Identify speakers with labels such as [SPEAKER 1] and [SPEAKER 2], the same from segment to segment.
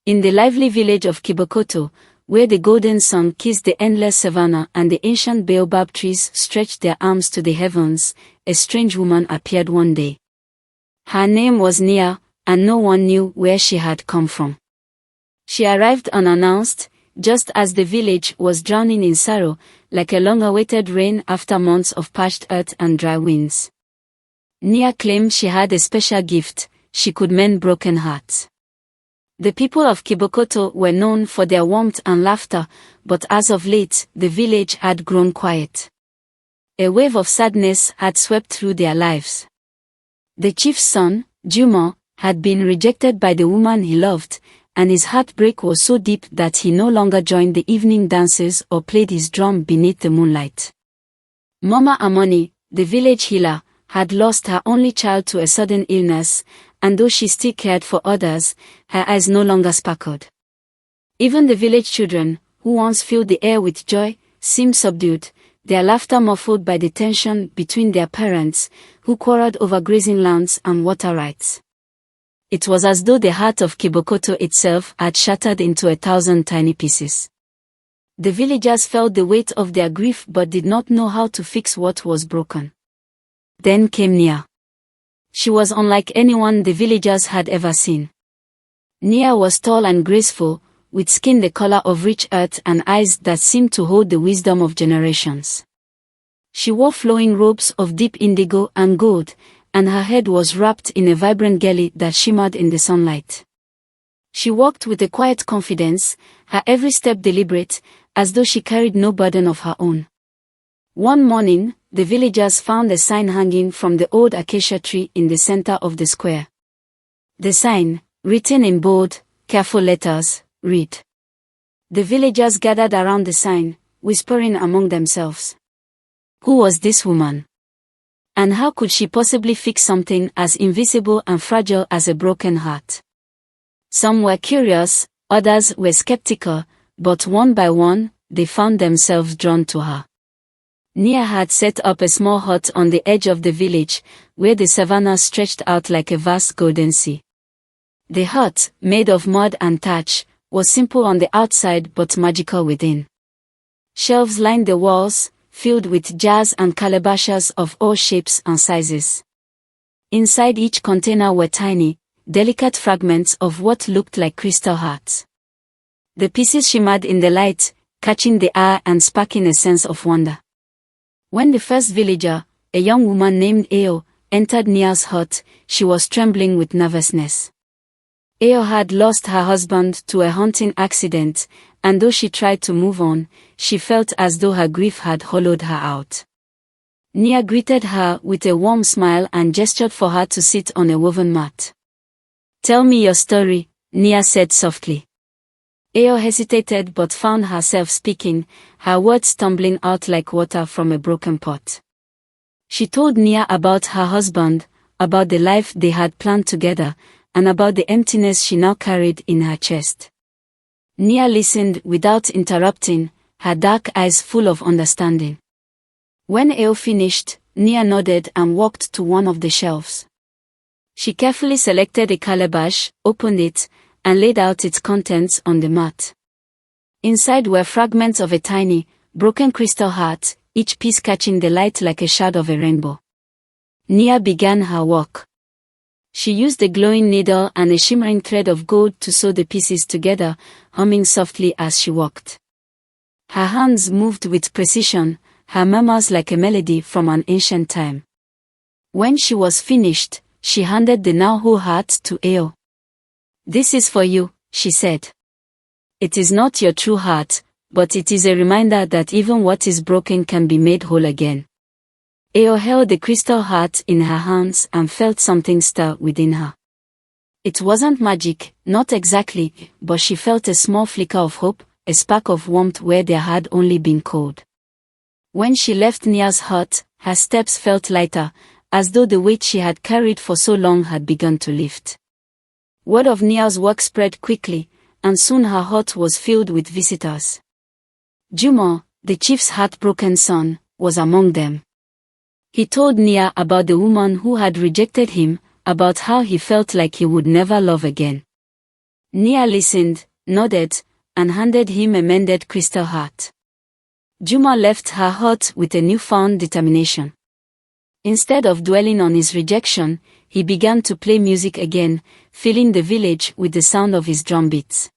[SPEAKER 1] In the lively village of Kibokoto, where the golden sun kissed the endless savanna and the ancient baobab trees stretched their arms to the heavens, a strange woman appeared one day. Her name was NIA, and no one knew where she had come from. She arrived unannounced, just as the village was drowning in sorrow, like a long-awaited rain after months of parched earth and dry winds. NIA claimed she had a special gift: she could mend broken hearts. The people of Kibokoto were known for their warmth and laughter, but as of late, the village had grown quiet. A wave of sadness had swept through their lives. The chief's son, Juma, had been rejected by the woman he loved, and his heartbreak was so deep that he no longer joined the evening dances or played his drum beneath the moonlight. Mama Amoni, the village healer, had lost her only child to a sudden illness, and though she still cared for others, her eyes no longer sparkled. Even the village children, who once filled the air with joy, seemed subdued, their laughter muffled by the tension between their parents, who quarreled over grazing lands and water rights. It was as though the heart of Kibokoto itself had shattered into 1,000 tiny pieces. The villagers felt the weight of their grief but did not know how to fix what was broken. Then came NIA. She was unlike anyone the villagers had ever seen. NIA was tall and graceful, with skin the color of rich earth and eyes that seemed to hold the wisdom of generations. She wore flowing robes of deep indigo and gold, and her head was wrapped in a vibrant gelly that shimmered in the sunlight. She walked with a quiet confidence, her every step deliberate, as though she carried no burden of her own. One morning, the villagers found a sign hanging from the old acacia tree in the center of the square. The sign, written in bold, careful letters, read. The villagers gathered around the sign, whispering among themselves. Who was this woman? And how could she possibly fix something as invisible and fragile as a broken heart? Some were curious, others were skeptical, but one by one, they found themselves drawn to her. NIA had set up a small hut on the edge of the village, where the savannah stretched out like a vast golden sea. The hut, made of mud and thatch, was simple on the outside but magical within. Shelves lined the walls, filled with jars and calabashes of all shapes and sizes. Inside each container were tiny, delicate fragments of what looked like crystal hearts. The pieces shimmered in the light, catching the eye and sparking a sense of wonder. When the first villager, a young woman named Ao, entered NIA's hut, she was trembling with nervousness. Ao had lost her husband to a hunting accident, and though she tried to move on, she felt as though her grief had hollowed her out. NIA greeted her with a warm smile and gestured for her to sit on a woven mat. "Tell me your story," NIA said softly. Ao hesitated but found herself speaking, her words tumbling out like water from a broken pot. She told NIA about her husband, about the life they had planned together, and about the emptiness she now carried in her chest. NIA listened without interrupting, her dark eyes full of understanding. When Ao finished, NIA nodded and walked to one of the shelves. She carefully selected a calabash, opened it, and laid out its contents on the mat. Inside were fragments of a tiny, broken crystal heart, each piece catching the light like a shard of a rainbow. NIA began her work. She used a glowing needle and a shimmering thread of gold to sew the pieces together, humming softly as she walked. Her hands moved with precision, her murmurs like a melody from an ancient time. When she was finished, she handed the now whole heart to Ao. "This is for you," she said. "It is not your true heart, but it is a reminder that even what is broken can be made whole again." Ao held the crystal heart in her hands and felt something stir within her. It wasn't magic, not exactly, but she felt a small flicker of hope, a spark of warmth where there had only been cold. When she left NIA's hut, her steps felt lighter, as though the weight she had carried for so long had begun to lift. Word of NIA's work spread quickly, and soon her hut was filled with visitors. Juma, the chief's heartbroken son, was among them. He told NIA about the woman who had rejected him, about how he felt like he would never love again. Nia listened, nodded, and handed him a mended crystal heart. Juma left her hut with a newfound determination. Instead of dwelling on his rejection, he began to play music again, filling the village with the sound of his drumbeats.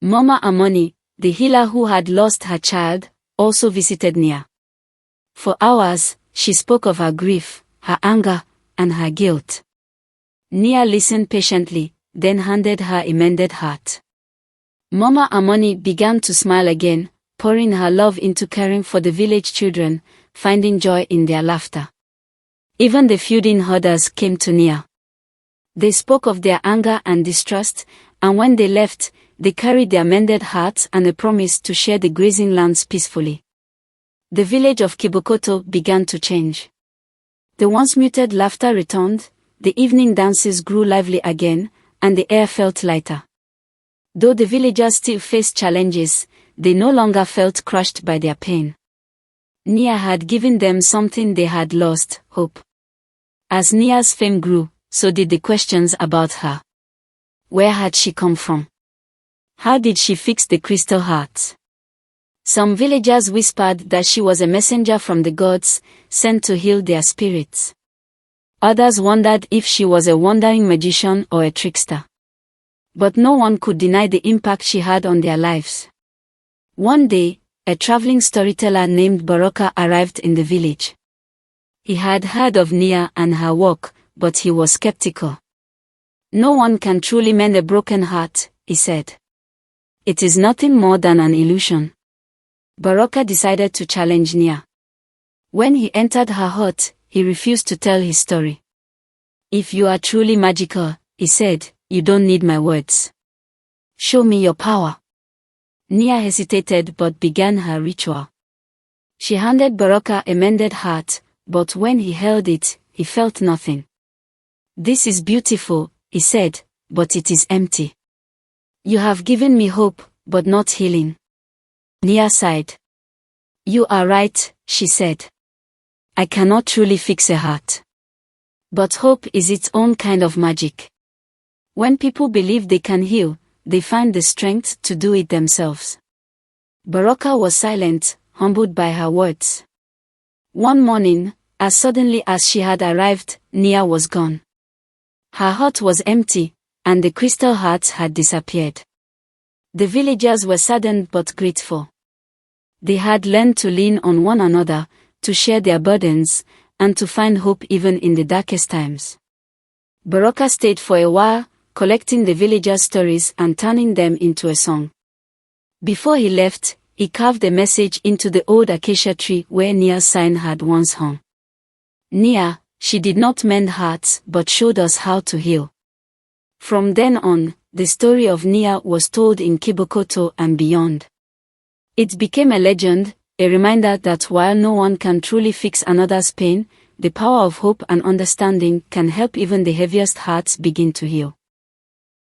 [SPEAKER 1] Mama Amoni, the healer who had lost her child, also visited Nia. For hours, she spoke of her grief, her anger, and her guilt. Nia listened patiently, then handed her a mended heart. Mama Amoni began to smile again, pouring her love into caring for the village children, finding joy in their laughter. Even the feuding herders came to Nia. They spoke of their anger and distrust, and when they left, they carried their mended hearts and a promise to share the grazing lands peacefully. The village of Kibokoto began to change. The once muted laughter returned, the evening dances grew lively again, and the air felt lighter. Though the villagers still faced challenges, they no longer felt crushed by their pain. Nia had given them something they had lost, hope. As Nia's fame grew, so did the questions about her. Where had she come from? How did she fix the crystal hearts? Some villagers whispered that she was a messenger from the gods, sent to heal their spirits. Others wondered if she was a wandering magician or a trickster. But no one could deny the impact she had on their lives. One day, a traveling storyteller named Baraka arrived in the village. He had heard of Nia and her work, but he was skeptical. No one can truly mend a broken heart, he said. It is nothing more than an illusion. Baraka decided to challenge Nia. When he entered her hut, he refused to tell his story. If you are truly magical, he said, you don't need my words. Show me your power. Nia hesitated but began her ritual. She handed Baraka a mended heart, but when he held it, he felt nothing. This is beautiful, he said, but it is empty. You have given me hope, but not healing. Nia sighed. You are right, she said. I cannot truly fix a heart. But hope is its own kind of magic. When people believe they can heal, they find the strength to do it themselves. Baraka was silent, humbled by her words. One morning, as suddenly as she had arrived, Nia was gone. Her hut was empty, and the crystal hearts had disappeared. The villagers were saddened but grateful. They had learned to lean on one another, to share their burdens, and to find hope even in the darkest times. Baraka stayed for a while, collecting the villagers' stories and turning them into a song. Before he left, he carved a message into the old acacia tree where Nia's sign had once hung. Nia, she did not mend hearts but showed us how to heal. From then on, the story of Nia was told in Kibokoto and beyond. It became a legend, a reminder that while no one can truly fix another's pain, the power of hope and understanding can help even the heaviest hearts begin to heal.